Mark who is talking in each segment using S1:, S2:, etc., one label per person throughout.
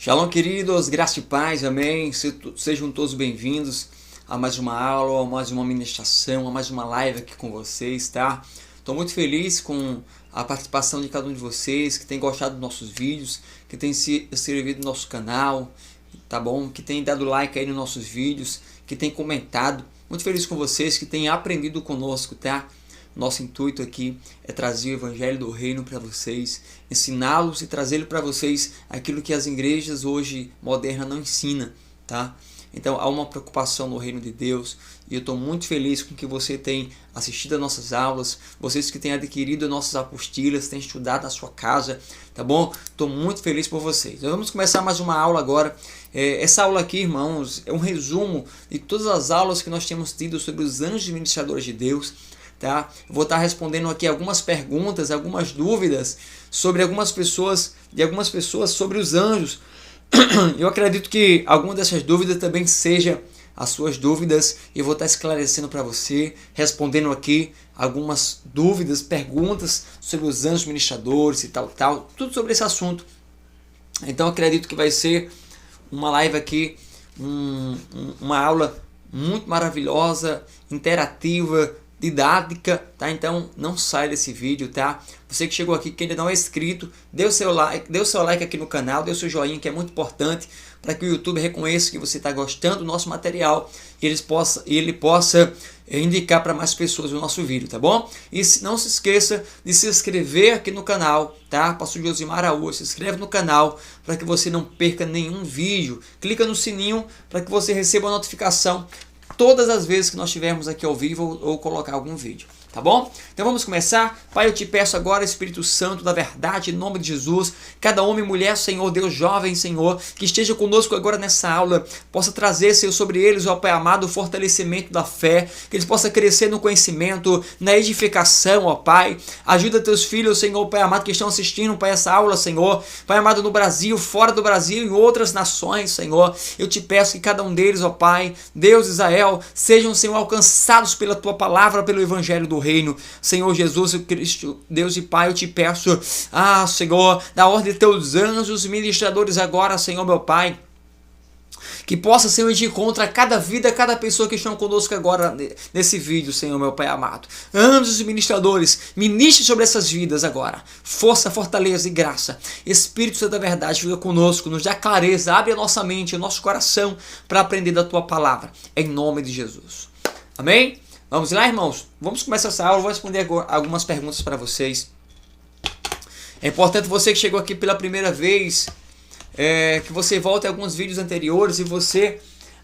S1: Shalom, queridos, graça e paz, amém. Sejam todos bem-vindos a mais uma aula, a mais uma ministração, a mais uma live aqui com vocês, tá? Estou muito feliz com a participação de cada um de vocês, que tem gostado dos nossos vídeos, que tem se inscrevido no nosso canal, tá bom? Que tem dado like aí nos nossos vídeos, que tem comentado. Muito feliz com vocês, que tem aprendido conosco, tá? Nosso intuito aqui é trazer o Evangelho do Reino para vocês, ensiná-los e trazer para vocês aquilo que as igrejas hoje modernas não ensinam, tá? Então há uma preocupação no Reino de Deus e eu estou muito feliz com que você tem assistido às nossas aulas, vocês que têm adquirido nossas apostilas, têm estudado na sua casa, tá bom? Estou muito feliz por vocês. Então, vamos começar mais uma aula agora. Essa aula aqui, irmãos, é um resumo de todas as aulas que nós temos tido sobre os anjos ministradores de Deus. Tá? Eu vou estar respondendo aqui algumas perguntas, algumas dúvidas sobre algumas pessoas sobre os anjos. Eu acredito que alguma dessas dúvidas também seja as suas dúvidas e eu vou estar esclarecendo para você, respondendo aqui algumas dúvidas, perguntas sobre os anjos ministradores e tal, tudo sobre esse assunto. Então acredito que vai ser uma live aqui, uma aula muito maravilhosa, interativa, didática, tá? Então não sai desse vídeo, tá? Você que chegou aqui, que ainda não é inscrito, dê o seu like aqui no canal, dê o seu joinha, que é muito importante para que o YouTube reconheça que você está gostando do nosso material e ele possa indicar para mais pessoas o nosso vídeo, tá bom? E não se esqueça de se inscrever aqui no canal, tá? Pastor Josimar Araújo, se inscreve no canal para que você não perca nenhum vídeo. Clica no sininho para que você receba a notificação todas as vezes que nós estivermos aqui ao vivo ou colocar algum vídeo, tá bom? Então vamos começar. Pai, eu te peço agora, Espírito Santo da verdade, em nome de Jesus, cada homem e mulher, Senhor, Deus jovem, Senhor, que esteja conosco agora nessa aula, possa trazer, Senhor, sobre eles, ó Pai amado, o fortalecimento da fé, que eles possam crescer no conhecimento, na edificação, ó Pai. Ajuda teus filhos, Senhor, Pai amado, que estão assistindo, Pai, essa aula, Senhor, Pai amado, no Brasil, fora do Brasil, em outras nações, Senhor. Eu te peço que cada um deles, ó Pai, Deus, Israel, sejam, Senhor, alcançados pela tua palavra, pelo Evangelho do Reino. Senhor Jesus Cristo, Deus e Pai, eu te peço, Senhor, da ordem de teus anjos ministradores agora, Senhor, meu Pai, que possa, Senhor, ir de encontro a cada vida, a cada pessoa que estão conosco agora nesse vídeo, Senhor, meu Pai amado. Anjos e ministradores, ministre sobre essas vidas agora. Força, fortaleza e graça. Espírito Santo da verdade, fica conosco, nos dá clareza, abre a nossa mente, o nosso coração para aprender da tua palavra. Em nome de Jesus. Amém? Vamos lá, irmãos? Vamos começar essa aula, eu vou responder algumas perguntas para vocês. É importante você que chegou aqui pela primeira vez, que você volte a alguns vídeos anteriores e você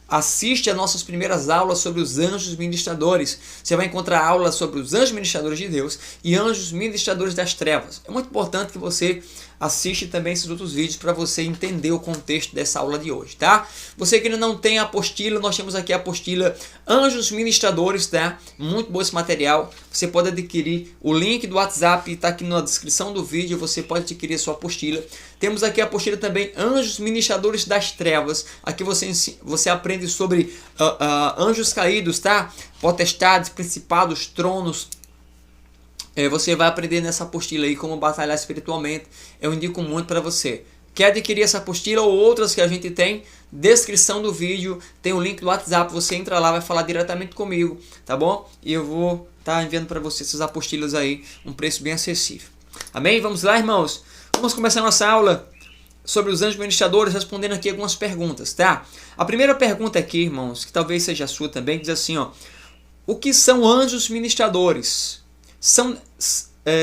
S1: assiste as nossas primeiras aulas sobre os anjos ministradores. Você vai encontrar aulas sobre os anjos ministradores de Deus e anjos ministradores das trevas. É muito importante que você assiste também esses outros vídeos para você entender o contexto dessa aula de hoje, tá? Você que ainda não tem a apostila, nós temos aqui a apostila Anjos Ministradores, tá? Muito bom esse material. Você pode adquirir o link do WhatsApp, está aqui na descrição do vídeo, você pode adquirir a sua apostila. Temos aqui a apostila também Anjos Ministradores das Trevas. Aqui você aprende sobre anjos caídos, tá? Potestades, principados, tronos. Você vai aprender nessa apostila aí como batalhar espiritualmente. Eu indico muito para você. Quer adquirir essa apostila ou outras que a gente tem? Descrição do vídeo, tem o link do WhatsApp. Você entra lá, vai falar diretamente comigo, tá bom? E eu vou estar enviando para você essas apostilas aí, um preço bem acessível. Amém? Vamos lá, irmãos? Vamos começar nossa aula sobre os anjos ministradores, respondendo aqui algumas perguntas, tá? A primeira pergunta aqui, irmãos, que talvez seja a sua também, diz assim, ó: o que são anjos ministradores?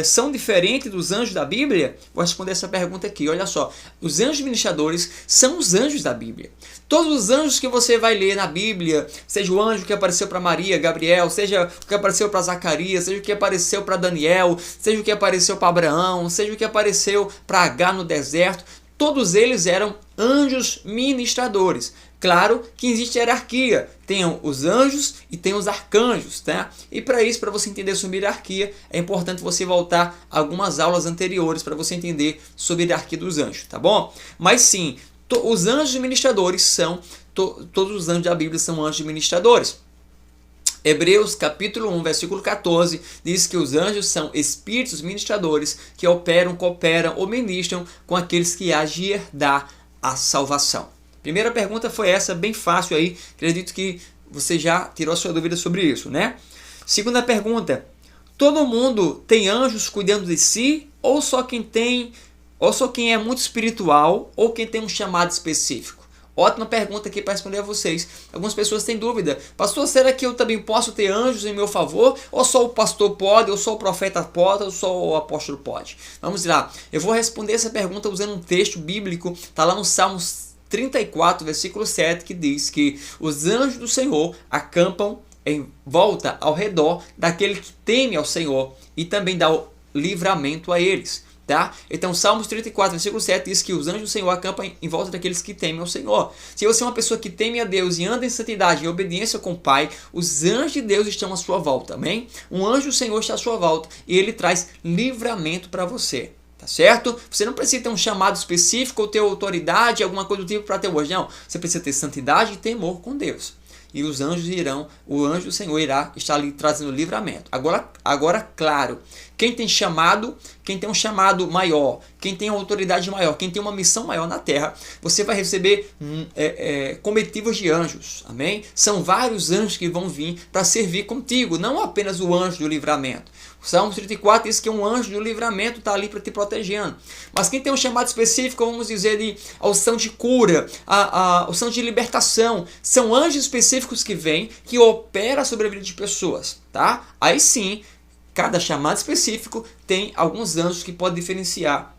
S1: São diferentes dos anjos da Bíblia? Vou responder essa pergunta aqui. Olha só, os anjos ministradores são os anjos da Bíblia. Todos os anjos que você vai ler na Bíblia, seja o anjo que apareceu para Maria, Gabriel, seja o que apareceu para Zacarias, seja o que apareceu para Daniel, seja o que apareceu para Abraão, seja o que apareceu para Agar no deserto, todos eles eram anjos ministradores. Claro que existe hierarquia, tem os anjos e tem os arcanjos, tá? E para isso, para você entender sobre hierarquia, é importante você voltar a algumas aulas anteriores para você entender sobre a hierarquia dos anjos, tá bom? Mas sim, os anjos ministradores são, todos os anjos da Bíblia são anjos ministradores. Hebreus capítulo 1, versículo 14, diz que os anjos são espíritos ministradores que operam, cooperam ou ministram com aqueles que há de herdar a salvação? Primeira pergunta foi essa, bem fácil aí. Acredito que você já tirou a sua dúvida sobre isso, né? Segunda pergunta: todo mundo tem anjos cuidando de si, ou só quem é muito espiritual, ou quem tem um chamado específico? Ótima pergunta aqui para responder a vocês. Algumas pessoas têm dúvida. Pastor, será que eu também posso ter anjos em meu favor? Ou só o pastor pode, ou só o profeta pode, ou só o apóstolo pode? Vamos lá. Eu vou responder essa pergunta usando um texto bíblico. Está lá no Salmos 34, versículo 7, que diz que os anjos do Senhor acampam em volta, ao redor daquele que teme ao Senhor, e também dá o livramento a eles. Tá? Então, Salmos 34, versículo 7 diz que os anjos do Senhor acampam em volta daqueles que temem ao Senhor. Se você é uma pessoa que teme a Deus e anda em santidade, em obediência com o Pai, os anjos de Deus estão à sua volta, amém? Um anjo do Senhor está à sua volta e ele traz livramento para você. Tá certo? Você não precisa ter um chamado específico ou ter autoridade, alguma coisa do tipo para ter hoje. Não, você precisa ter santidade e temor com Deus. E os anjos o anjo do Senhor irá estar ali trazendo livramento. Agora, claro, quem tem um chamado maior, quem tem uma autoridade maior, quem tem uma missão maior na terra, você vai receber comitivas de anjos, amém? São vários anjos que vão vir para servir contigo, não apenas o anjo do livramento. O Salmo 34 diz que um anjo do livramento está ali para te protegendo. Mas quem tem um chamado específico, vamos dizer, de unção de cura, a unção de libertação, são anjos específicos que vêm, que operam sobre a vida de pessoas, tá? Aí sim, cada chamado específico tem alguns anjos que podem diferenciar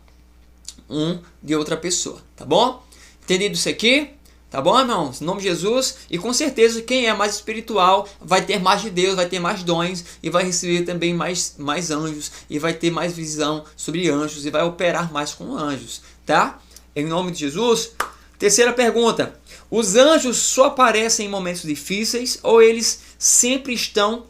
S1: um de outra pessoa, tá bom? Entendido isso aqui? Tá bom, irmãos? Em nome de Jesus. E com certeza quem é mais espiritual vai ter mais de Deus, vai ter mais dons e vai receber também mais anjos e vai ter mais visão sobre anjos e vai operar mais com anjos, tá? Em nome de Jesus. Terceira pergunta: os anjos só aparecem em momentos difíceis ou eles sempre estão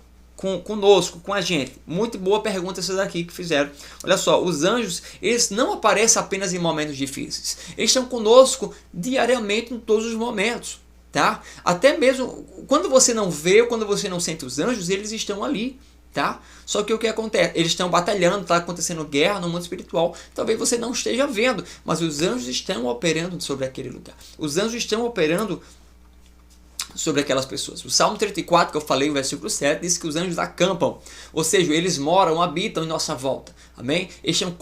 S1: conosco, com a gente? Muito boa pergunta essa daqui que fizeram. Olha só, os anjos, eles não aparecem apenas em momentos difíceis. Eles estão conosco diariamente em todos os momentos, tá? Até mesmo quando você não vê, quando você não sente os anjos, eles estão ali, tá? Só que o que acontece? Eles estão batalhando, está acontecendo guerra no mundo espiritual. Talvez você não esteja vendo, mas os anjos estão operando sobre aquele lugar. Os anjos estão operando sobre aquelas pessoas. O Salmo 34, que eu falei, o versículo 7, diz que os anjos acampam, ou seja, eles moram, habitam em nossa volta, amém? Eles estão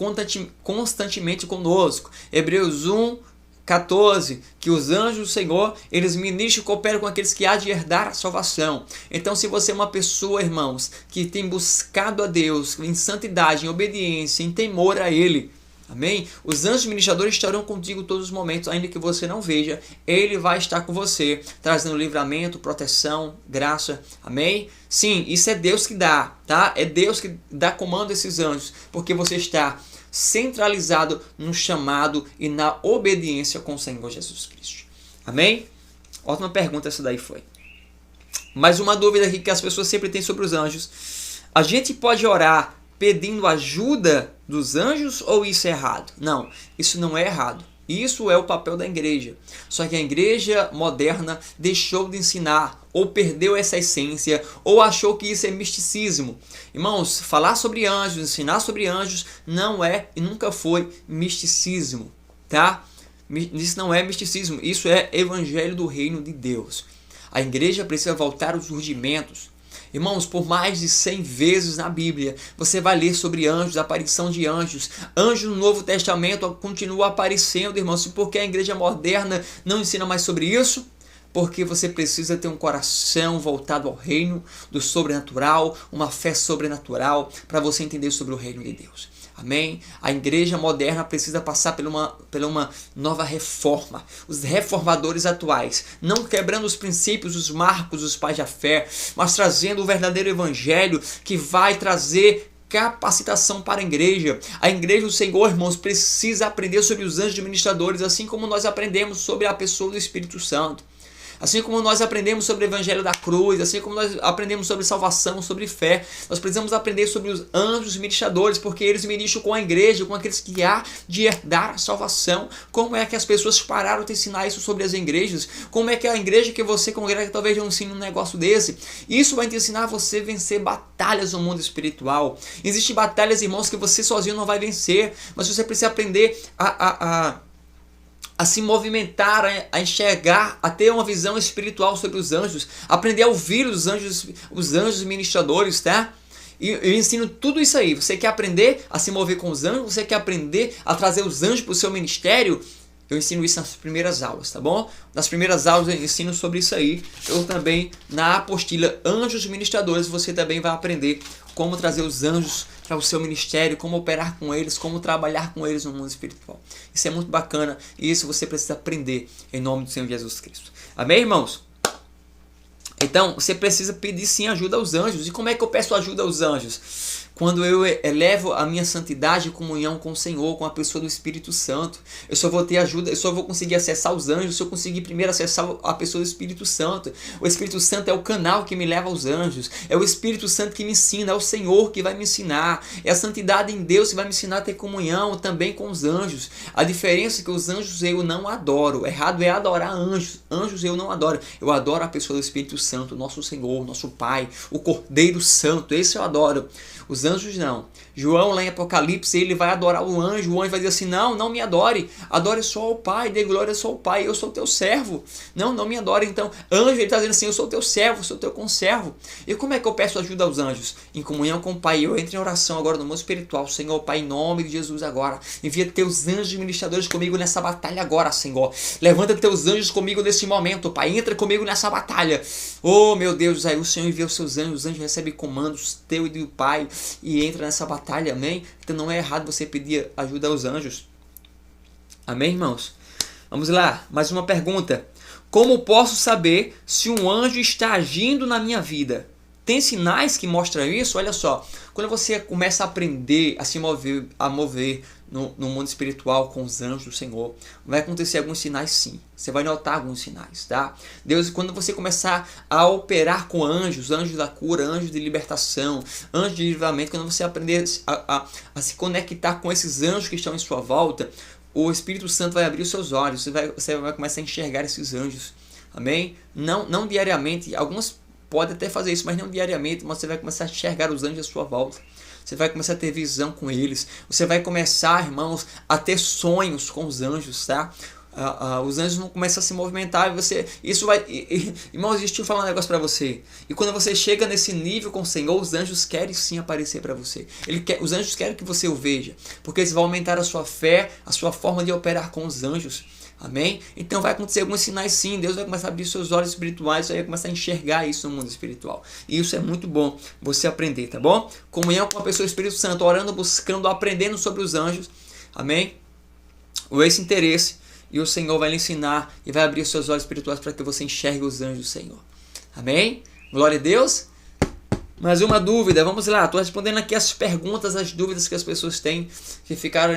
S1: constantemente conosco. Hebreus 1, 14, que os anjos do Senhor, eles ministram e cooperam com aqueles que há de herdar a salvação. Então, se você é uma pessoa, irmãos, que tem buscado a Deus em santidade, em obediência, em temor a Ele, amém? Os anjos ministradores estarão contigo todos os momentos, ainda que você não veja. Ele vai estar com você, trazendo livramento, proteção, graça, amém? Sim, isso é Deus que dá, tá? É Deus que dá comando a esses anjos, porque você está centralizado no chamado e na obediência com o Senhor Jesus Cristo, amém? Ótima pergunta essa daí foi. Mais uma dúvida aqui que as pessoas sempre têm sobre os anjos: a gente pode orar pedindo ajuda dos anjos ou isso é errado? Não, isso não é errado. Isso é o papel da igreja. Só que a igreja moderna deixou de ensinar, ou perdeu essa essência, ou achou que isso é misticismo. Irmãos, falar sobre anjos, ensinar sobre anjos, não é e nunca foi misticismo, tá? Isso não é misticismo, isso é evangelho do reino de Deus. A igreja precisa voltar aos rudimentos. Irmãos, por mais de 100 vezes na Bíblia, você vai ler sobre anjos, aparição de anjos. Anjos no Novo Testamento continua aparecendo, irmãos. Por que a igreja moderna não ensina mais sobre isso? Porque você precisa ter um coração voltado ao reino do sobrenatural, uma fé sobrenatural, para você entender sobre o reino de Deus. Amém? A igreja moderna precisa passar por uma nova reforma. Os reformadores atuais, não quebrando os princípios, os marcos dos pais da fé, mas trazendo o verdadeiro evangelho que vai trazer capacitação para a igreja. A igreja do Senhor, irmãos, precisa aprender sobre os anjos administradores, assim como nós aprendemos sobre a pessoa do Espírito Santo. Assim como nós aprendemos sobre o evangelho da cruz, assim como nós aprendemos sobre salvação, sobre fé, nós precisamos aprender sobre os anjos ministradores, porque eles ministram com a igreja, com aqueles que há de herdar a salvação. Como é que as pessoas pararam de ensinar isso sobre as igrejas? Como é que a igreja que você congrega talvez não ensine um negócio desse? Isso vai te ensinar a você a vencer batalhas no mundo espiritual. Existem batalhas, irmãos, que você sozinho não vai vencer, mas você precisa aprender a a se movimentar, a enxergar, a ter uma visão espiritual sobre os anjos, aprender a ouvir os anjos ministradores, tá? E eu ensino tudo isso aí. Você quer aprender a se mover com os anjos? Você quer aprender a trazer os anjos para o seu ministério? Eu ensino isso nas primeiras aulas, tá bom? Nas primeiras aulas eu ensino sobre isso aí. Eu também, na apostila Anjos Ministradores, você também vai aprender como trazer os anjos para o seu ministério, como operar com eles, como trabalhar com eles no mundo espiritual. Isso é muito bacana e isso você precisa aprender em nome do Senhor Jesus Cristo. Amém, irmãos? Então, você precisa pedir sim ajuda aos anjos. E como é que eu peço ajuda aos anjos? Quando eu elevo a minha santidade e comunhão com o Senhor, com a pessoa do Espírito Santo. Eu só vou ter ajuda, eu só vou conseguir acessar os anjos se eu conseguir primeiro acessar a pessoa do Espírito Santo. O Espírito Santo é o canal que me leva aos anjos. É o Espírito Santo que me ensina, é o Senhor que vai me ensinar. É a santidade em Deus que vai me ensinar a ter comunhão também com os anjos. A diferença é que os anjos eu não adoro. Errado é adorar anjos. Anjos eu não adoro. Eu adoro a pessoa do Espírito Santo, nosso Senhor, nosso Pai, o Cordeiro Santo. Esse eu adoro. Os anjos não. João lá em Apocalipse, ele vai adorar o anjo vai dizer assim, não me adore, adore só ao Pai, dê glória só ao Pai, eu sou teu servo. Não me adore. Então, anjo, ele está dizendo assim, eu sou teu servo, sou teu conservo. E como é que eu peço ajuda aos anjos? Em comunhão com o Pai. Eu entro em oração agora no mundo espiritual. Senhor, Pai, em nome de Jesus agora, envia teus anjos ministradores comigo nessa batalha agora, Senhor. Levanta teus anjos comigo nesse momento, Pai, entra comigo nessa batalha. Oh, meu Deus, aí o Senhor envia os seus anjos recebem comandos teu e do Pai e entra nessa batalha, amém? Então não é errado você pedir ajuda aos anjos. Amém, irmãos? Vamos lá, mais uma pergunta. Como posso saber se um anjo está agindo na minha vida? Tem sinais que mostram isso? Olha só, quando você começa a aprender a se mover, no mundo espiritual com os anjos do Senhor, vai acontecer alguns sinais sim. Você vai notar alguns sinais, tá? Deus, quando você começar a operar com anjos da cura, anjos de libertação, anjos de livramento, quando você aprender a se conectar com esses anjos que estão em sua volta, o Espírito Santo vai abrir os seus olhos, você vai começar a enxergar esses anjos. Amém? Não diariamente, alguns podem até fazer isso, mas não diariamente, mas você vai começar a enxergar os anjos à sua volta. Você vai começar a ter visão com eles. Você vai começar, irmãos, a ter sonhos com os anjos, tá? Os anjos vão começar a se movimentar e você... Irmãos, deixa eu falar um negócio para você. E quando você chega nesse nível com o Senhor, os anjos querem sim aparecer para você. Os anjos querem que você o veja, porque eles vão aumentar a sua fé, a sua forma de operar com os anjos. Amém? Então vai acontecer alguns sinais sim. Deus vai começar a abrir seus olhos espirituais. Você vai começar a enxergar isso no mundo espiritual. E isso é muito bom você aprender, tá bom? Comunhão com a pessoa do Espírito Santo, orando, buscando, aprendendo sobre os anjos. Amém? Esse interesse. E o Senhor vai lhe ensinar e vai abrir seus olhos espirituais para que você enxergue os anjos do Senhor. Amém? Glória a Deus. Mais uma dúvida. Vamos lá. Estou respondendo aqui as perguntas, as dúvidas que as pessoas têm que ficaram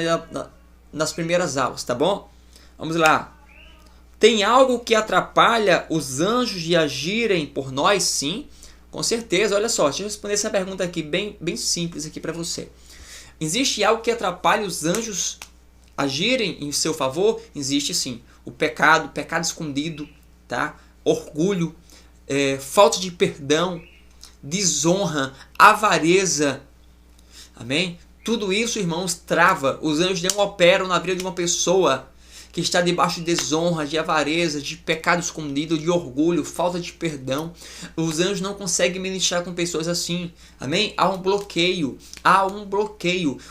S1: nas primeiras aulas, tá bom? Vamos lá. Tem algo que atrapalha os anjos de agirem por nós? Sim, com certeza. Olha só, deixa eu responder essa pergunta aqui bem simples aqui para você. Existe algo que atrapalha os anjos agirem em seu favor? Existe sim. O pecado escondido, tá? Orgulho, falta de perdão, desonra, avareza. Amém? Tudo isso, irmãos, trava. Os anjos não operam na vida de uma pessoa que está debaixo de desonra, de avareza, de pecado escondido, de orgulho, falta de perdão. Os anjos não conseguem ministrar com pessoas assim. Amém? Há um bloqueio.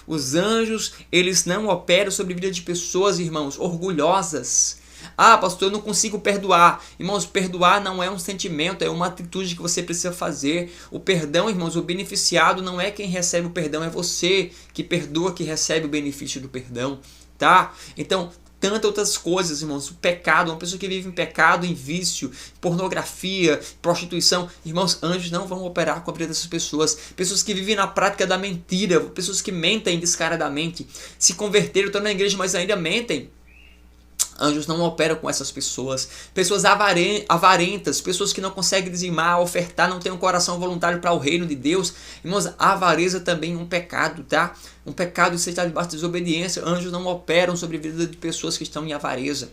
S1: Os anjos, eles não operam sobre a vida de pessoas, irmãos, orgulhosas. Ah, pastor, eu não consigo perdoar. Irmãos, perdoar não é um sentimento, é uma atitude que você precisa fazer. O perdão, irmãos, o beneficiado não é quem recebe o perdão, é você que perdoa, que recebe o benefício do perdão, tá? Então, tantas outras coisas, irmãos. O pecado, uma pessoa que vive em pecado, em vício, pornografia, prostituição. Irmãos, anjos não vão operar com a vida dessas pessoas. Pessoas que vivem na prática da mentira, pessoas que mentem descaradamente, se converteram, estão na igreja, mas ainda mentem. Anjos não operam com essas pessoas. Pessoas avarentas, pessoas que não conseguem dizimar, ofertar, não têm um coração voluntário para o reino de Deus. Irmãos, a avareza também é um pecado, tá? Um pecado você está debaixo de desobediência. Anjos não operam sobre a vida de pessoas que estão em avareza.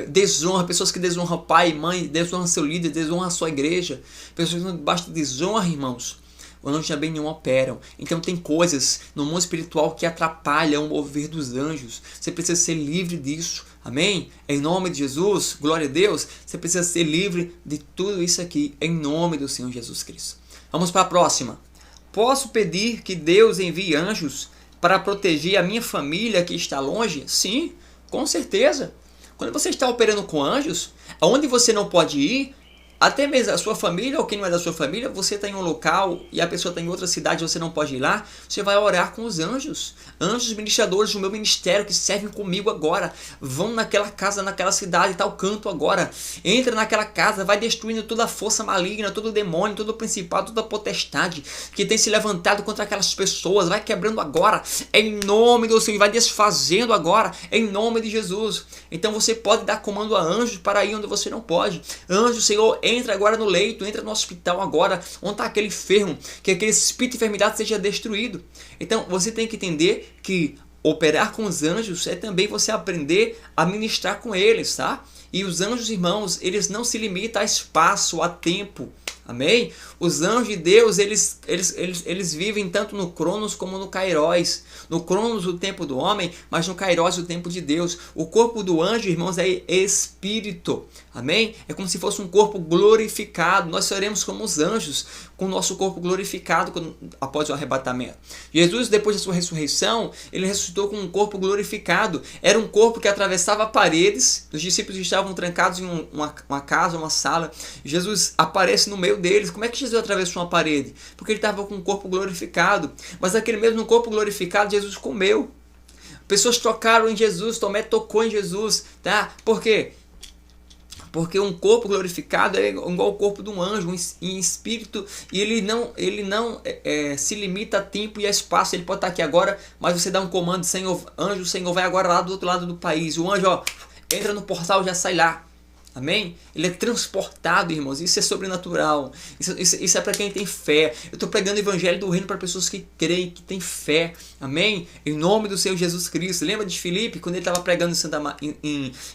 S1: Desonra, pessoas que desonram pai e mãe, desonram seu líder, desonram a sua igreja. Pessoas que estão debaixo de desonra, irmãos. os anjos também não operam. Então tem coisas no mundo espiritual que atrapalham o mover dos anjos. Você precisa ser livre disso. Amém? Em nome de Jesus, glória a Deus, você precisa ser livre de tudo isso aqui, em nome do Senhor Jesus Cristo. Vamos para a próxima. Posso pedir que Deus envie anjos para proteger a minha família que está longe? Sim, com certeza. Quando você está operando com anjos, aonde você não pode ir, até mesmo a sua família ou quem não é da sua família, você está em um local e a pessoa está em outra cidade e você não pode ir lá, você vai orar com os anjos. Anjos ministradores do meu ministério que servem comigo agora. Vão naquela casa, naquela cidade, tal canto agora. Entra naquela casa, vai destruindo toda a força maligna, todo o demônio, todo o principado, toda a potestade que tem se levantado contra aquelas pessoas. Vai quebrando agora, em nome do Senhor, vai desfazendo agora, em nome de Jesus. Então você pode dar comando a anjos para ir onde você não pode. Anjo, Senhor, entra agora no leito, entra no hospital agora, onde está aquele enfermo, que aquele espírito de enfermidade seja destruído. Então você tem que entender que operar com os anjos é também você aprender a ministrar com eles, tá? E os anjos, irmãos, eles não se limitam a espaço, a tempo. Amém? Os anjos de Deus, eles vivem tanto no Cronos como no Kairos. No Cronos, o tempo do homem, mas no Kairos, o tempo de Deus. O corpo do anjo, irmãos, é espírito. Amém? É como se fosse um corpo glorificado. Nós seremos como os anjos, com o nosso corpo glorificado após o arrebatamento. Jesus, depois da sua ressurreição, ele ressuscitou com um corpo glorificado. Era um corpo que atravessava paredes. Os discípulos estavam trancados em uma casa, uma sala. Jesus aparece no meio deles. Como é que Jesus atravessou uma parede? Porque ele estava com um corpo glorificado. Mas aquele mesmo corpo glorificado, Jesus comeu. Pessoas tocaram em Jesus, Tomé tocou em Jesus, tá? Por quê? Porque um corpo glorificado é igual ao corpo de um anjo, em espírito, e ele não se limita a tempo e a espaço. Ele pode estar aqui agora, mas você dá um comando, Senhor, anjo, Senhor, vai agora lá do outro lado do país. O anjo, ó, entra no portal e já sai lá. Amém? Ele é transportado, irmãos. Isso é sobrenatural. Isso é para quem tem fé. Eu estou pregando o evangelho do reino para pessoas que creem, que têm fé. Amém? Em nome do Senhor Jesus Cristo. Lembra de Filipe, quando ele estava pregando em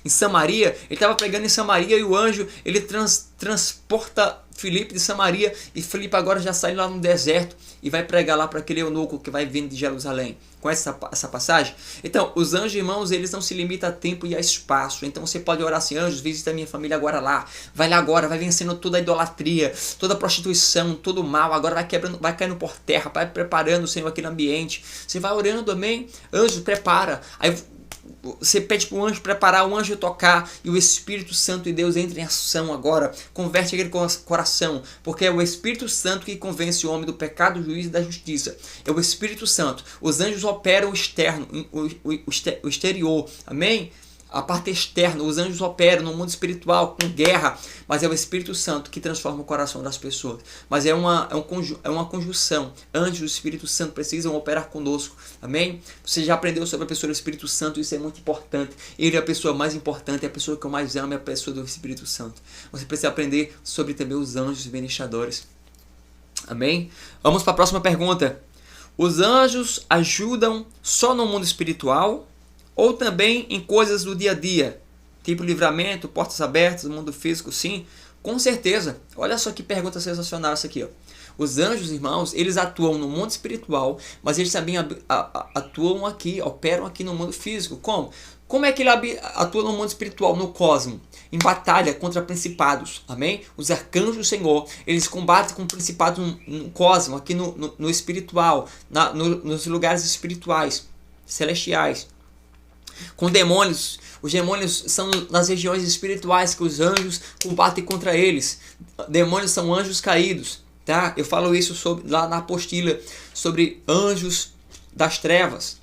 S1: Samaria? Ele estava pregando em Samaria e o anjo, ele transporta Filipe de Samaria, e Filipe agora já sai lá no deserto e vai pregar lá para aquele eunuco que vai vindo de Jerusalém. Conhece essa passagem? Então, os anjos, irmãos, eles não se limitam a tempo e a espaço. Então você pode orar assim: anjos, visita a minha família agora lá. Vai lá agora, vai vencendo toda a idolatria, toda a prostituição, todo o mal. Agora vai quebrando, vai caindo por terra, vai preparando, Senhor, aquele ambiente. Você vai orando, amém? Anjos, prepara. Aí você pede para o anjo preparar, o anjo tocar, e o Espírito Santo de Deus entra em ação agora, converte aquele coração, porque é o Espírito Santo que convence o homem do pecado, do juízo e da justiça. É o Espírito Santo. Os anjos operam o externo, o exterior, amém? A parte externa, os anjos operam no mundo espiritual com guerra, mas é o Espírito Santo que transforma o coração das pessoas. Mas é uma conjunção. Anjos e o Espírito Santo precisam operar conosco. Amém? Você já aprendeu sobre a pessoa do Espírito Santo, isso é muito importante. Ele é a pessoa mais importante, é a pessoa que eu mais amo, é a pessoa do Espírito Santo. Você precisa aprender sobre também os anjos ministradores. Amém? Vamos para a próxima pergunta. Os anjos ajudam só no mundo espiritual ou também em coisas do dia a dia? Tipo livramento, portas abertas, mundo físico? Sim, com certeza. Olha só que pergunta sensacional essa aqui, ó. Os anjos, irmãos, eles atuam no mundo espiritual, mas eles também atuam aqui, operam aqui no mundo físico. Como? Como é que ele atua no mundo espiritual, no cosmos? Em batalha contra principados, amém? Os arcanjos do Senhor, eles combatem com principados no cosmos, aqui no espiritual, nos lugares espirituais, celestiais. Com demônios, os demônios são nas regiões espirituais que os anjos combatem contra eles. Demônios são anjos caídos, tá? Eu falo isso lá na apostila sobre anjos das trevas.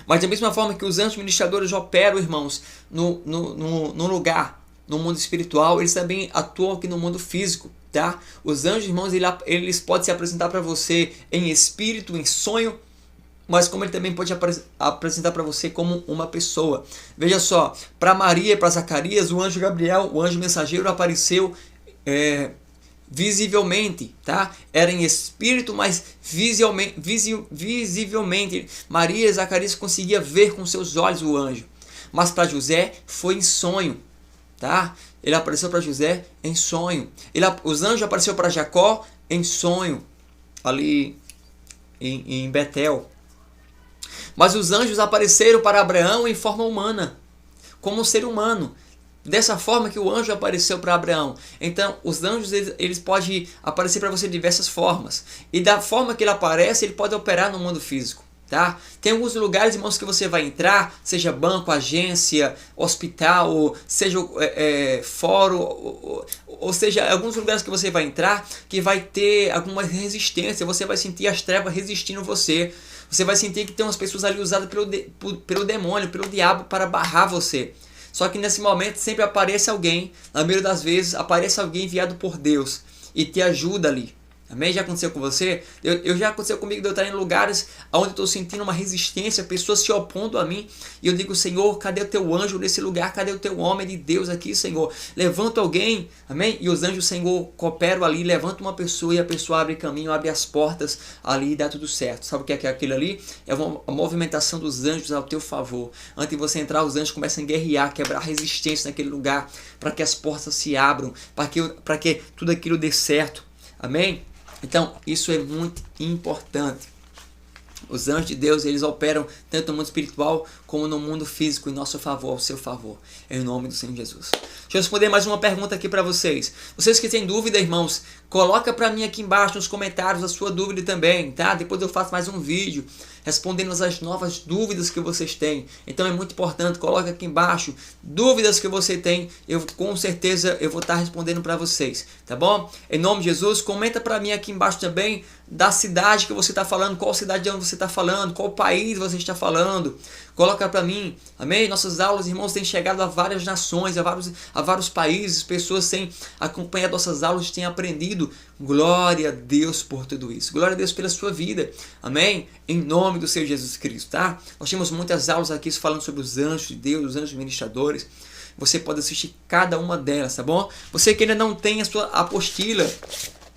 S1: Mas da mesma forma que os anjos ministradores operam, irmãos, no lugar, no mundo espiritual, eles também atuam aqui no mundo físico, tá? Os anjos, irmãos, eles podem se apresentar para você em espírito, em sonho, mas como ele também pode apresentar para você como uma pessoa. Veja só, para Maria e para Zacarias, o anjo Gabriel, o anjo mensageiro, apareceu visivelmente, tá? Era em espírito, mas visivelmente. Maria e Zacarias conseguiam ver com seus olhos o anjo. Mas para José foi em sonho, tá? Ele apareceu para José em sonho. Os anjos apareceram para Jacó em sonho ali em Betel. Mas os anjos apareceram para Abraão em forma humana, como um ser humano. Dessa forma que o anjo apareceu para Abraão. Então, os anjos eles podem aparecer para você de diversas formas. E da forma que ele aparece, ele pode operar no mundo físico. Tá? Tem alguns lugares, irmãos, que você vai entrar, seja banco, agência, hospital, seja fórum, ou seja, alguns lugares que você vai entrar que vai ter alguma resistência, você vai sentir as trevas resistindo você. Você vai sentir que tem umas pessoas ali usadas pelo demônio, pelo diabo para barrar você. Só que nesse momento sempre aparece alguém, na maioria das vezes aparece alguém enviado por Deus e te ajuda ali. Amém? Já aconteceu com você? Já aconteceu comigo de eu estar em lugares onde eu estou sentindo uma resistência, pessoas se opondo a mim. E eu digo, Senhor, cadê o teu anjo nesse lugar? Cadê o teu homem de Deus aqui, Senhor? Levanta alguém, amém? E os anjos, Senhor, cooperam ali, levanta uma pessoa e a pessoa abre caminho, abre as portas ali e dá tudo certo. Sabe o que é aquilo ali? É uma movimentação dos anjos ao teu favor. Antes de você entrar, os anjos começam a guerrear, quebrar resistência naquele lugar, para que as portas se abram, para que tudo aquilo dê certo. Amém? Então, isso é muito importante. Os anjos de Deus, eles operam tanto no mundo espiritual como no mundo físico em nosso favor, ao seu favor. Em nome do Senhor Jesus. Deixa eu responder mais uma pergunta aqui para vocês. Vocês que têm dúvida, irmãos, coloca para mim aqui embaixo nos comentários a sua dúvida também, tá? Depois eu faço mais um vídeo respondendo as novas dúvidas que vocês têm. Então é muito importante, coloca aqui embaixo dúvidas que você tem, com certeza eu vou estar respondendo para vocês, tá bom? Em nome de Jesus, comenta para mim aqui embaixo também da cidade que você está falando, qual cidade de onde você está falando, qual país você está falando. Coloca para mim, amém? Nossas aulas, irmãos, têm chegado a várias nações, a vários países, pessoas têm acompanhado nossas aulas, têm aprendido. Glória a Deus por tudo isso. Glória a Deus pela sua vida, amém? Em nome do Senhor Jesus Cristo, tá? Nós temos muitas aulas aqui falando sobre os anjos de Deus, os anjos ministradores. Você pode assistir cada uma delas, tá bom? Você que ainda não tem a sua apostila,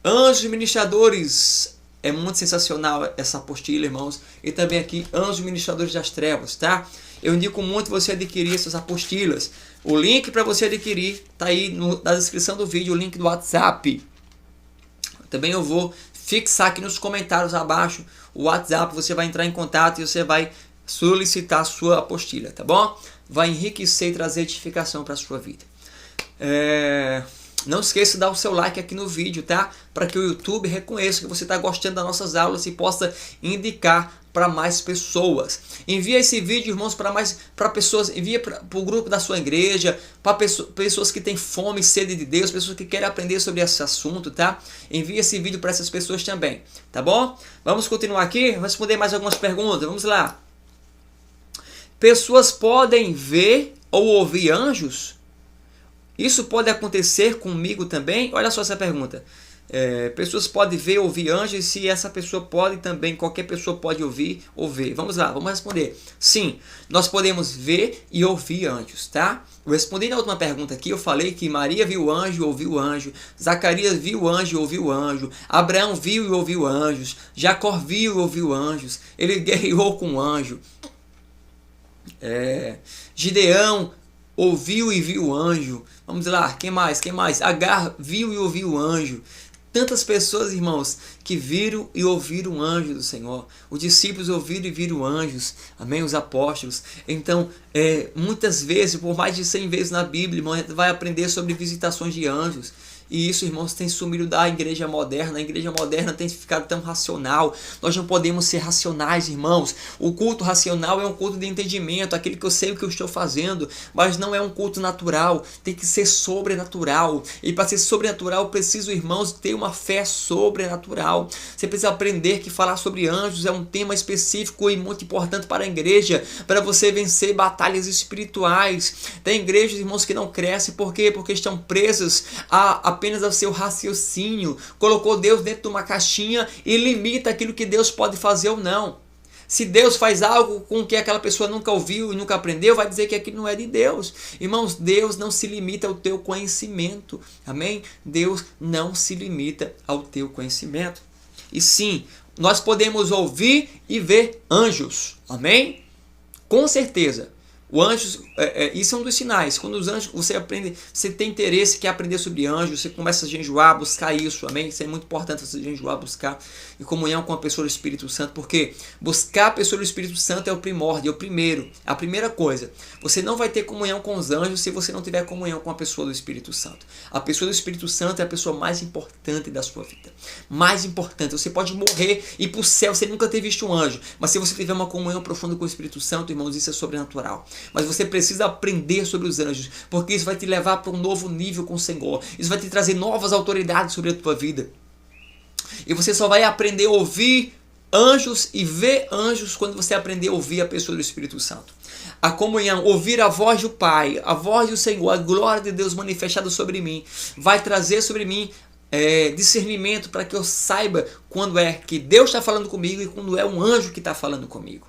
S1: Anjos Ministradores, é muito sensacional essa apostila, irmãos. E também aqui, Anjos Ministradores das Trevas, tá? Eu indico muito você adquirir essas apostilas. O link para você adquirir está aí na descrição do vídeo, o link do WhatsApp. Também eu vou fixar aqui nos comentários abaixo o WhatsApp. Você vai entrar em contato e você vai solicitar a sua apostila, tá bom? Vai enriquecer e trazer edificação para a sua vida. Não esqueça de dar o seu like aqui no vídeo, tá? Para que o YouTube reconheça que você está gostando das nossas aulas e possa indicar para mais pessoas. Envia esse vídeo, irmãos, para pessoas, envia para o grupo da sua igreja, para pessoas que têm fome e sede de Deus, pessoas que querem aprender sobre esse assunto, tá? Envia esse vídeo para essas pessoas também, tá bom? Vamos continuar aqui, vamos responder mais algumas perguntas, vamos lá. Pessoas podem ver ou ouvir anjos? Isso pode acontecer comigo também? Olha só essa pergunta. Pessoas podem ver ou ouvir anjos, se essa pessoa pode também, qualquer pessoa pode ouvir ou ver. Vamos lá, vamos responder. Sim, nós podemos ver e ouvir anjos, tá? Eu respondi na última pergunta aqui, eu falei que Maria viu o anjo e ouviu o anjo, Zacarias viu o anjo e ouviu o anjo, Abraão viu e ouviu anjos, Jacó viu e ouviu anjos, ele guerreou com o anjo, Gideão ouviu e viu o anjo. Vamos lá, quem mais? Agar viu e ouviu o anjo. Tantas pessoas, irmãos, que viram e ouviram o anjo do Senhor. Os discípulos ouviram e viram anjos. Amém? Os apóstolos. Então, muitas vezes, por mais de 100 vezes na Bíblia, irmão, a gente vai aprender sobre visitações de anjos. E isso, irmãos, tem sumido da igreja moderna. A igreja moderna tem ficado tão racional. Nós não podemos ser racionais, irmãos. O culto racional é um culto de entendimento, aquele que eu sei o que eu estou fazendo, mas não é um culto natural. Tem que ser sobrenatural. E para ser sobrenatural, eu preciso, irmãos, ter uma fé sobrenatural. Você precisa aprender que falar sobre anjos é um tema específico e muito importante para a igreja, para você vencer batalhas espirituais. Tem igrejas, irmãos, que não crescem. Por quê? Porque estão presas apenas ao seu raciocínio, colocou Deus dentro de uma caixinha e limita aquilo que Deus pode fazer ou não. Se Deus faz algo com que aquela pessoa nunca ouviu e nunca aprendeu, vai dizer que aquilo não é de Deus. Irmãos, Deus não se limita ao teu conhecimento. Amém? Deus não se limita ao teu conhecimento. E sim, nós podemos ouvir e ver anjos. Amém? Com certeza. O anjo, isso é um dos sinais. Quando os anjos, você aprende, você tem interesse, quer aprender sobre anjos, você começa a jejuar, buscar isso, amém? Isso é muito importante, você jejuar, buscar em comunhão com a pessoa do Espírito Santo, porque buscar a pessoa do Espírito Santo é o primórdio, é o primeiro, a primeira coisa. Você não vai ter comunhão com os anjos se você não tiver comunhão com a pessoa do Espírito Santo. A pessoa do Espírito Santo é a pessoa mais importante da sua vida. Mais importante. Você pode morrer e ir para o céu sem nunca ter visto um anjo, mas se você tiver uma comunhão profunda com o Espírito Santo, irmãos, isso é sobrenatural. Mas você precisa aprender sobre os anjos, porque isso vai te levar para um novo nível com o Senhor. Isso vai te trazer novas autoridades sobre a tua vida. E você só vai aprender a ouvir anjos e ver anjos quando você aprender a ouvir a pessoa do Espírito Santo. A comunhão, ouvir a voz do Pai, a voz do Senhor, a glória de Deus manifestada sobre mim, vai trazer sobre mim discernimento para que eu saiba quando é que Deus está falando comigo e quando é um anjo que está falando comigo.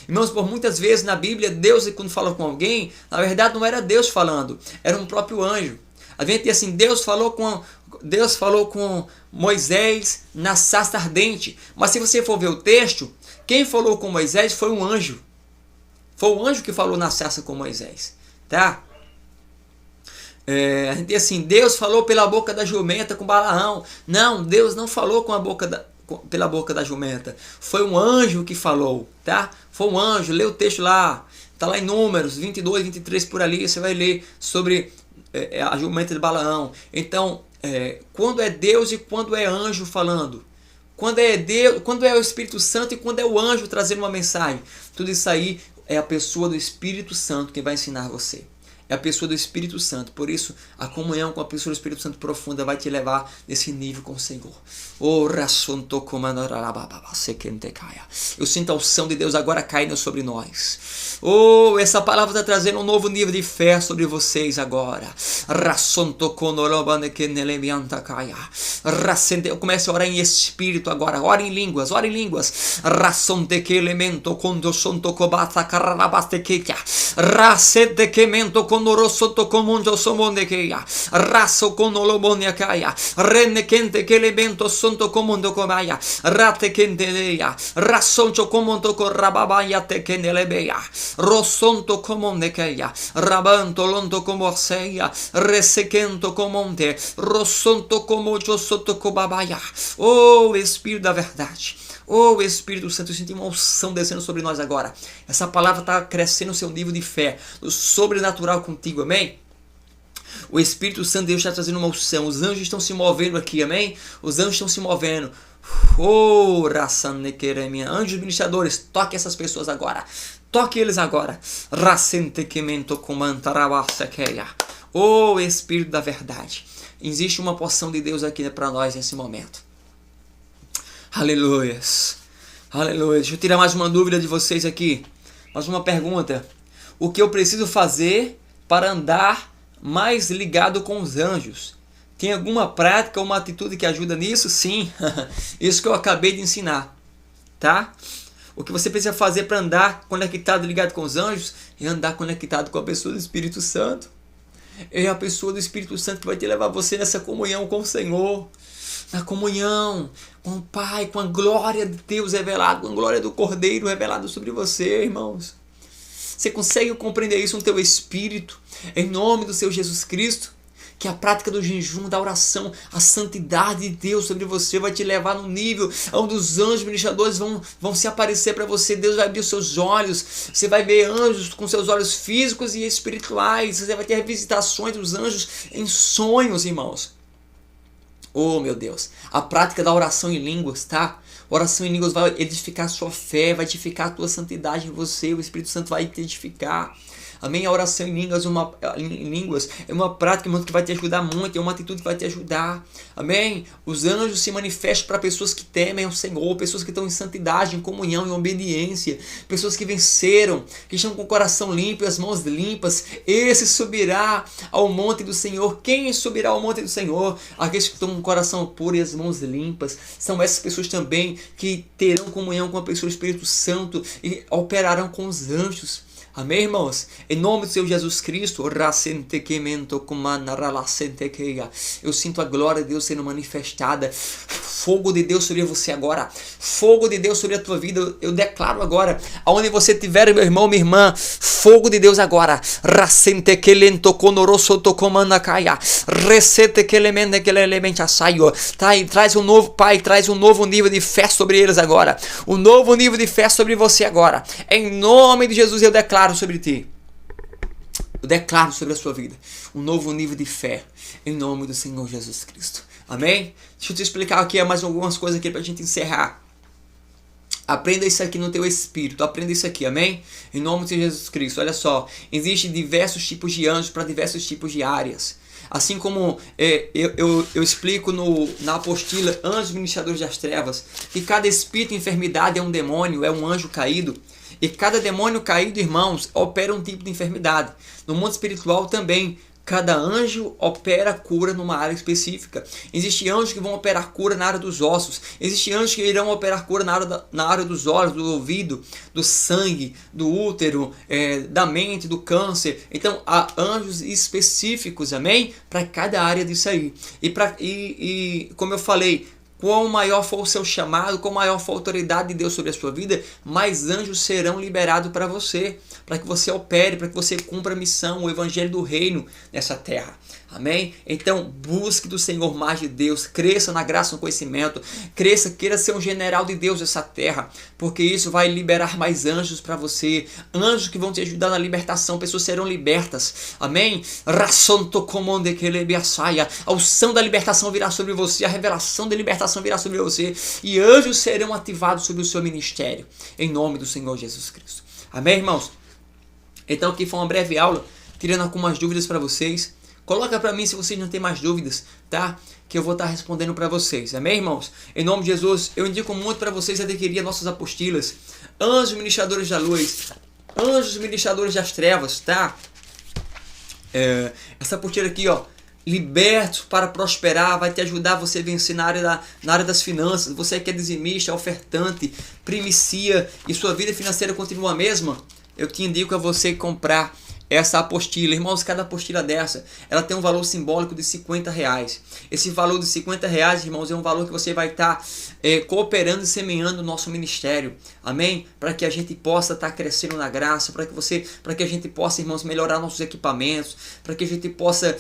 S1: Irmãos, por muitas vezes na Bíblia, Deus, quando fala com alguém, na verdade não era Deus falando, era um próprio anjo. A gente diz assim, Deus falou com Moisés na sarça ardente. Mas se você for ver o texto, quem falou com Moisés foi um anjo. Foi o anjo que falou na sarça com Moisés. Tá? A gente diz assim, Deus falou pela boca da jumenta com Balaão. Não, Deus não falou pela boca da jumenta. Foi um anjo que falou, tá? Foi um anjo, lê o texto lá. Está lá em Números 22, 23 por ali, você vai ler sobre a jumenta de Balaão. Então, quando é Deus e quando é anjo falando. Quando é Deus, quando é o Espírito Santo e quando é o anjo trazendo uma mensagem. Tudo isso aí é a pessoa do Espírito Santo que vai ensinar você. É a pessoa do Espírito Santo. Por isso, a comunhão com a pessoa do Espírito Santo profunda vai te levar nesse nível com o Senhor. Eu sinto a unção de Deus agora caindo sobre nós. Essa palavra está trazendo um novo nível de fé sobre vocês agora. Comece a orar em espírito agora. Ora em línguas, ora em línguas. Conorosoto comundo somondekeia raso conolobonia caia renne kente que elemento sonto comundo comaya rate kenteleia rasoncho comundo corrababaya te kenelebeia rosonto comondekeia rabanto lonto comorseia resequento comonte rosonto comojo soto cobabaya. Espírito da verdade, Espírito Santo, eu senti uma unção descendo sobre nós agora. Essa palavra está crescendo o seu nível de fé, o sobrenatural contigo, amém? O Espírito Santo de Deus está trazendo uma unção. Os anjos estão se movendo aqui, amém? Os anjos estão se movendo. Anjos ministradores, toque essas pessoas agora. Toque eles agora. Espírito da verdade. Existe uma porção de Deus aqui para nós nesse momento. Aleluias. Aleluia. Deixa eu tirar mais uma dúvida de vocês aqui. Mais uma pergunta. O que eu preciso fazer para andar mais ligado com os anjos? Tem alguma prática ou uma atitude que ajuda nisso? Sim. Isso que eu acabei de ensinar. Tá? O que você precisa fazer para andar conectado, ligado com os anjos, é andar conectado com a pessoa do Espírito Santo. É a pessoa do Espírito Santo que vai te levar você nessa comunhão com o Senhor. Na comunhão com o Pai, com a glória de Deus revelada, com a glória do Cordeiro revelado sobre você, irmãos. Você consegue compreender isso no teu espírito, em nome do Senhor Jesus Cristo? Que a prática do jejum, da oração, a santidade de Deus sobre você vai te levar no nível onde os anjos ministradores vão se aparecer para você. Deus vai abrir os seus olhos. Você vai ver anjos com seus olhos físicos e espirituais. Você vai ter visitações dos anjos em sonhos, irmãos. Meu Deus. A prática da oração em línguas, tá? Oração em línguas vai edificar a sua fé, vai edificar a tua santidade em você. O Espírito Santo vai te edificar. Amém? A oração em línguas é uma prática, irmão, que vai te ajudar muito, é uma atitude que vai te ajudar. Amém? Os anjos se manifestam para pessoas que temem o Senhor, pessoas que estão em santidade, em comunhão, em obediência, pessoas que venceram, que estão com o coração limpo e as mãos limpas. Esse subirá ao monte do Senhor. Quem subirá ao monte do Senhor? Aqueles que estão com o coração puro e as mãos limpas. São essas pessoas também que terão comunhão com a pessoa do Espírito Santo e operarão com os anjos. Amém, irmãos? Em nome do Senhor Jesus Cristo, eu sinto a glória de Deus sendo manifestada fogo de Deus sobre você agora. Fogo de Deus sobre a tua vida. Eu declaro agora, aonde você estiver, meu irmão, minha irmã, fogo de Deus agora. Racente que lento conoroso tocomanda caia. Recete que elemento que elemento assaio. Tá? E traz um novo, Pai, traz um novo nível de fé sobre eles agora. Um novo nível de fé sobre você agora. Em nome de Jesus eu declaro sobre ti. Eu declaro sobre a sua vida um novo nível de fé, em nome do Senhor Jesus Cristo. Amém? Deixa eu te explicar aqui mais algumas coisas aqui para a gente encerrar. Aprenda isso aqui no teu espírito, aprenda isso aqui, amém? Em nome de Jesus Cristo. Olha só, existem diversos tipos de anjos para diversos tipos de áreas. Assim como eu explico na apostila Anjos Ministradores das Trevas, que cada espírito de enfermidade é um demônio, é um anjo caído. E cada demônio caído, irmãos, opera um tipo de enfermidade. No mundo espiritual também, cada anjo opera cura numa área específica. Existem anjos que vão operar cura na área dos ossos. Existem anjos que irão operar cura na área dos olhos, do ouvido, do sangue, do útero, da mente, do câncer. Então, há anjos específicos, amém? Para cada área disso aí. E como eu falei, quão maior for o seu chamado, quão maior for a autoridade de Deus sobre a sua vida, mais anjos serão liberados para você, para que você opere, para que você cumpra a missão, o evangelho do reino nessa terra. Amém? Então, busque do Senhor mais de Deus, cresça na graça e no conhecimento, cresça, queira ser um general de Deus nessa terra, porque isso vai liberar mais anjos para você, anjos que vão te ajudar na libertação, pessoas serão libertas. Amém? A unção da libertação virá sobre você, a revelação da libertação virá sobre você, e anjos serão ativados sobre o seu ministério, em nome do Senhor Jesus Cristo. Amém, irmãos? Então, aqui foi uma breve aula, tirando algumas dúvidas para vocês. Coloca para mim se vocês não têm mais dúvidas, tá? Que eu vou estar respondendo para vocês. Amém, irmãos? Em nome de Jesus, eu indico muito para vocês adquirir nossas apostilas. Anjos Ministradores da Luz, Anjos Ministradores das Trevas, tá? Essa apostila aqui, ó. Libertos para prosperar, vai te ajudar você a vencer na área das finanças. Você que é dizimista, ofertante, primicia e sua vida financeira continua a mesma, eu te indico a você comprar essa apostila. Irmãos, cada apostila dessa, ela tem um valor simbólico de R$50. Esse valor de R$50, irmãos, é um valor que você vai estar cooperando e semeando o nosso ministério. Amém? Para que a gente possa estar crescendo na graça, para que a gente possa, irmãos, melhorar nossos equipamentos, para que a gente possa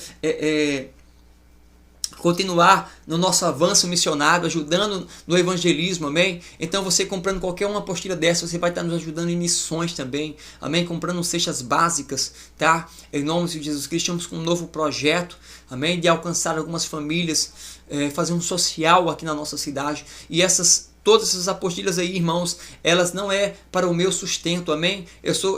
S1: continuar no nosso avanço missionário, ajudando no evangelismo, amém? Então você comprando qualquer uma apostila dessa, você vai estar nos ajudando em missões também, amém? Comprando cestas básicas, tá? Em nome de Jesus Cristo, estamos com um novo projeto, amém? De alcançar algumas famílias, fazer um social aqui na nossa cidade, e todas essas apostilas aí, irmãos, elas não é para o meu sustento, amém?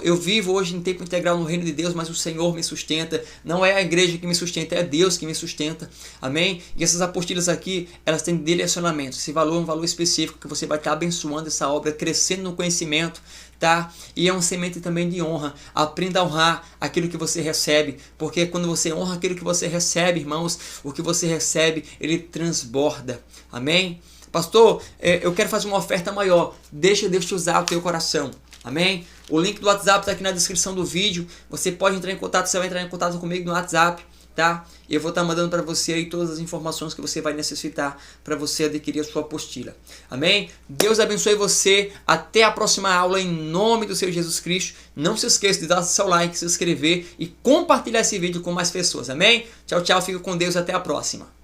S1: Eu vivo hoje em tempo integral no reino de Deus, mas o Senhor me sustenta. Não é a igreja que me sustenta, é Deus que me sustenta, amém? E essas apostilas aqui, elas têm direcionamento. Esse valor é um valor específico que você vai estar abençoando essa obra, crescendo no conhecimento, tá? E é uma semente também de honra. Aprenda a honrar aquilo que você recebe, porque quando você honra aquilo que você recebe, irmãos, o que você recebe, ele transborda, amém? Pastor, eu quero fazer uma oferta maior. Deixa Deus te usar o teu coração. Amém? O link do WhatsApp está aqui na descrição do vídeo. Você pode entrar em contato, você vai entrar em contato comigo no WhatsApp, tá? E eu vou estar mandando para você aí todas as informações que você vai necessitar para você adquirir a sua apostila. Amém? Deus abençoe você. Até a próxima aula em nome do Senhor Jesus Cristo. Não se esqueça de dar seu like, se inscrever e compartilhar esse vídeo com mais pessoas. Amém? Tchau, tchau. Fica com Deus. Até a próxima.